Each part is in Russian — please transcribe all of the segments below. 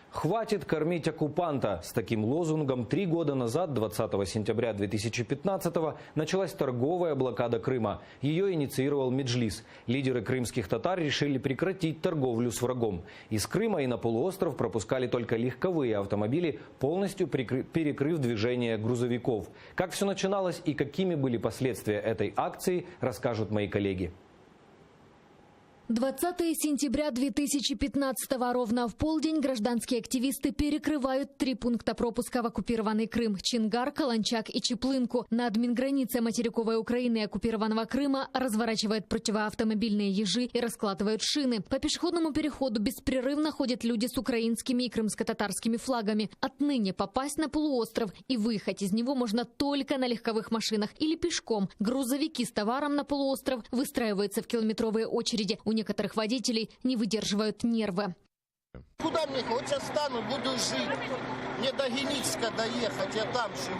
«Хватит кормить оккупанта». С таким лозунгом 3 года назад, 20 сентября 2015-го, началась торговая блокада Крыма. Ее инициировал Меджлис. Лидеры крымских татар решили прекратить торговлю с врагом. Из Крыма и на полуостров пропускали только легковые автомобили, полностью перекрыв движение грузовиков. Как все начиналось и какими были последствия этой акции, расскажут мои коллеги. 20 сентября 2015-го ровно в полдень гражданские активисты перекрывают 3 пункта пропуска в оккупированный Крым – Чингар, Каланчак и Чеплынку. На админгранице материковой Украины и оккупированного Крыма разворачивают противоавтомобильные ежи и раскладывают шины. По пешеходному переходу беспрерывно ходят люди с украинскими и крымско-татарскими флагами. Отныне попасть на полуостров и выехать из него можно только на легковых машинах или пешком. Грузовики с товаром на полуостров выстраиваются в километровые очереди. У некоторых водителей не выдерживают нервы. Куда мне? Вот сейчас стану, буду жить. Мне до Геницка доехать, я там живу.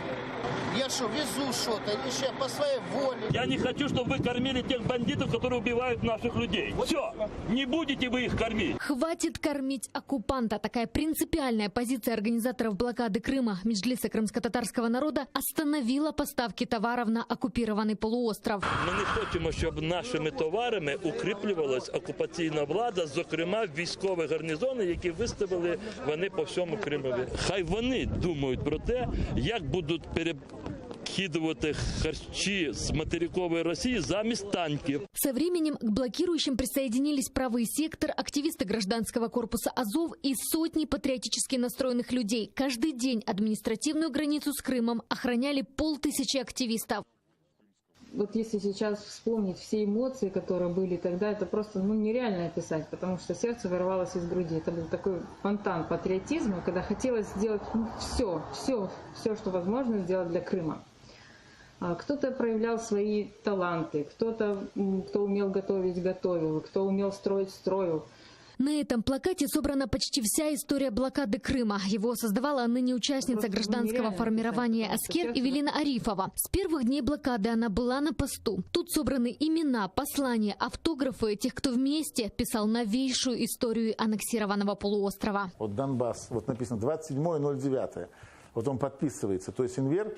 Я что, везу что-то, или что, по своей воле? Я не хочу, чтобы вы кормили тех бандитов, которые убивают наших людей. Все, не будете вы их кормить. Хватит кормить оккупанта. Такая принципиальная позиция организаторов блокады Крыма Меджлиса крымсько-татарського народа остановила поставки товаров на оккупированный полуостров. Ми не хочемо, щоб нашими товарами укріплювалась окупаційна влада, зокрема військові гарнізони, які виставили вони по всьому Кримові. Хай вони думають про те, як будуть перекидувати харчі з материковой России замість танків. Со временем к блокирующим присоединились правый сектор, активисты гражданского корпуса Азов и сотни патриотически настроенных людей. Каждый день административную границу с Крымом охраняли 500 активистов. Вот если сейчас вспомнить все эмоции, которые были тогда, это просто нереально описать, потому что сердце вырвалось из груди. Это был такой фонтан патриотизма, когда хотелось сделать все, что возможно сделать для Крыма. Кто-то проявлял свои таланты, кто-то, кто умел готовить, готовил, кто умел строить, строил. На этом плакате собрана почти вся история блокады Крыма. Его создавала ныне участница гражданского формирования «Аскер» Эвелина Арифова. С первых дней блокады она была на посту. Тут собраны имена, послания, автографы тех, кто вместе писал новейшую историю аннексированного полуострова. Вот Донбасс, вот написано 27.09. Вот он подписывается. То есть Энвер,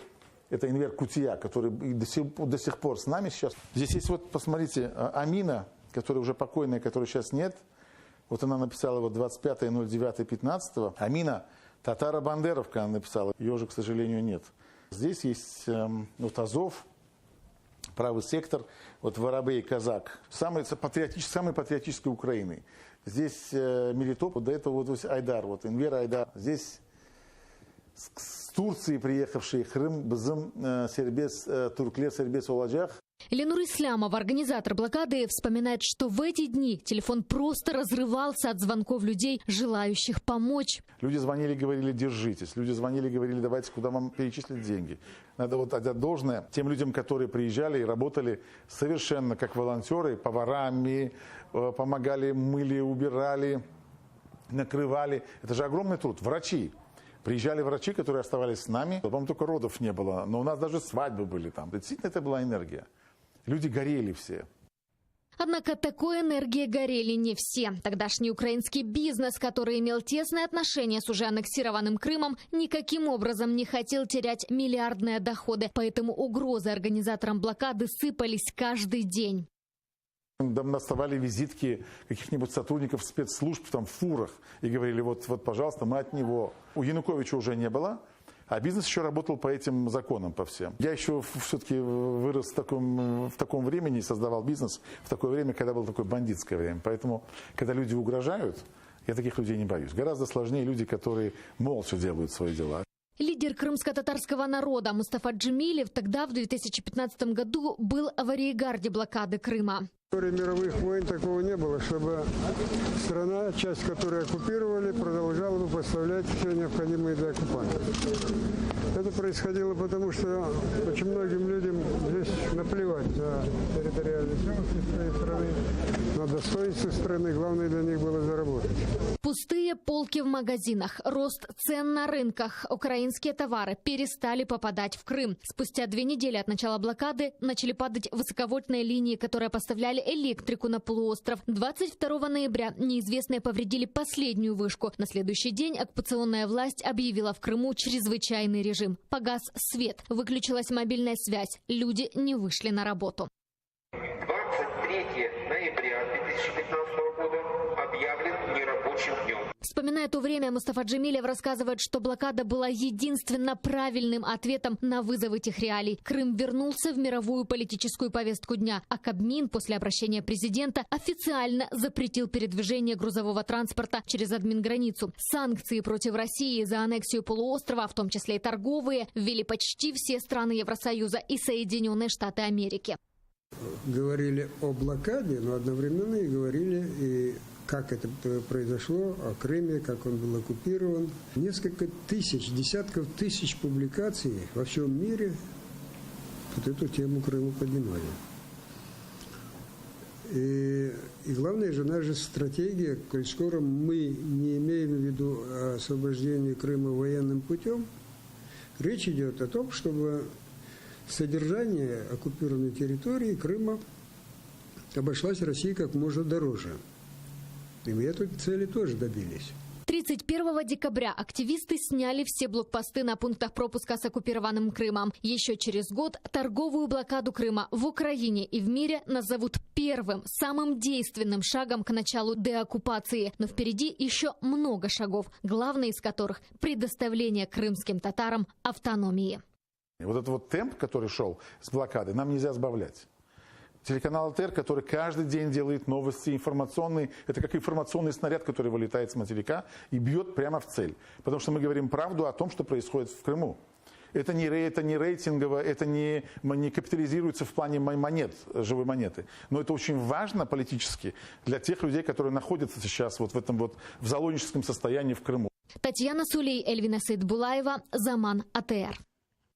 это Энвер Кутия, который до сих пор с нами сейчас. Здесь есть вот, посмотрите, Амина, которая уже покойная, которой сейчас нет. Вот она написала вот 25.09.15. Амина Татаро-Бандеровка она написала. Ее же, к сожалению, нет. Здесь есть вот Азов, правый сектор, вот Воробей, Казак. Самый патриотической Украины. Здесь Мелитополь, до этого вот Айдар, вот Энвер Айдар. Здесь с Турции приехавшие Крым, Бзым, Сербес, Туркле, Сербес, Оладжах. Ленур Ислямов, организатор блокады, вспоминает, что в эти дни телефон просто разрывался от звонков людей, желающих помочь. Люди звонили, говорили, держитесь. Люди звонили, говорили, давайте, куда вам перечислить деньги. Надо вот отдать должное тем людям, которые приезжали и работали совершенно как волонтеры, поварами, помогали, мыли, убирали, накрывали. Это же огромный труд. Врачи. Приезжали врачи, которые оставались с нами. По-моему, только родов не было, но у нас даже свадьбы были там. Действительно, это была энергия. Люди горели все. Однако такой энергией горели не все. Тогдашний украинский бизнес, который имел тесные отношения с уже аннексированным Крымом, никаким образом не хотел терять миллиардные доходы. Поэтому угрозы организаторам блокады сыпались каждый день. Нам доставали визитки каких-нибудь сотрудников спецслужб там, в фурах и говорили, вот, пожалуйста, мы от него. У Януковича уже не было, а бизнес еще работал по этим законам, по всем. Я еще все-таки вырос в таком времени, создавал бизнес в такое время, когда было такое бандитское время. Поэтому, когда люди угрожают, я таких людей не боюсь. Гораздо сложнее люди, которые молча делают свои дела. Лидер крымско-татарского народа Мустафа Джемилев тогда, в 2015 году, был в аварийгарде блокады Крыма. В истории мировых войн такого не было, чтобы страна, часть которой оккупировали, продолжала бы поставлять все необходимое для оккупантов. Это происходило потому, что очень многим людям здесь наплевать на территориальную целостность своей страны, на достоинство страны. Главное для них было заработать. Пустые полки в магазинах, рост цен на рынках. Украинские товары перестали попадать в Крым. Спустя 2 недели от начала блокады начали падать высоковольтные линии, которые поставляли электрику на полуостров. 22 ноября неизвестные повредили последнюю вышку. На следующий день оккупационная власть объявила в Крыму чрезвычайный режим. Погас свет, выключилась мобильная связь. Люди не вышли на работу. 23 ноября 2015 года объявлен нерабочим днем. Вспоминая то время, Мустафа Джемилев рассказывает, что блокада была единственно правильным ответом на вызов этих реалий. Крым вернулся в мировую политическую повестку дня, а Кабмин после обращения президента официально запретил передвижение грузового транспорта через админграницу. Санкции против России за аннексию полуострова, в том числе и торговые, ввели почти все страны Евросоюза и Соединенные Штаты Америки. Говорили о блокаде, но одновременно и говорили и как это произошло, о Крыме, как он был оккупирован. Несколько тысяч, десятков тысяч публикаций во всем мире вот эту тему Крыма поднимали. И главное же, наша стратегия, коль скоро мы не имеем в виду освобождение Крыма военным путем, речь идет о том, чтобы содержание оккупированной территории Крыма обошлась России как можно дороже. И мы этой цели тоже добились. 31 декабря активисты сняли все блокпосты на пунктах пропуска с оккупированным Крымом. Еще через год торговую блокаду Крыма в Украине и в мире назовут первым, самым действенным шагом к началу деоккупации. Но впереди еще много шагов, главный из которых – предоставление крымским татарам автономии. Вот этот вот темп, который шел с блокады, нам нельзя сбавлять. Телеканал ЛТР, который каждый день делает новости информационные, это как информационный снаряд, который вылетает с материка и бьет прямо в цель. Потому что мы говорим правду о том, что происходит в Крыму. Это не рейтингово, это не капитализируется в плане монет, живой монеты. Но это очень важно политически для тех людей, которые находятся сейчас вот в этом вот в заложническом состоянии в Крыму. Татьяна Сулей, Эльвина Сейдбулаева, Заман, АТР.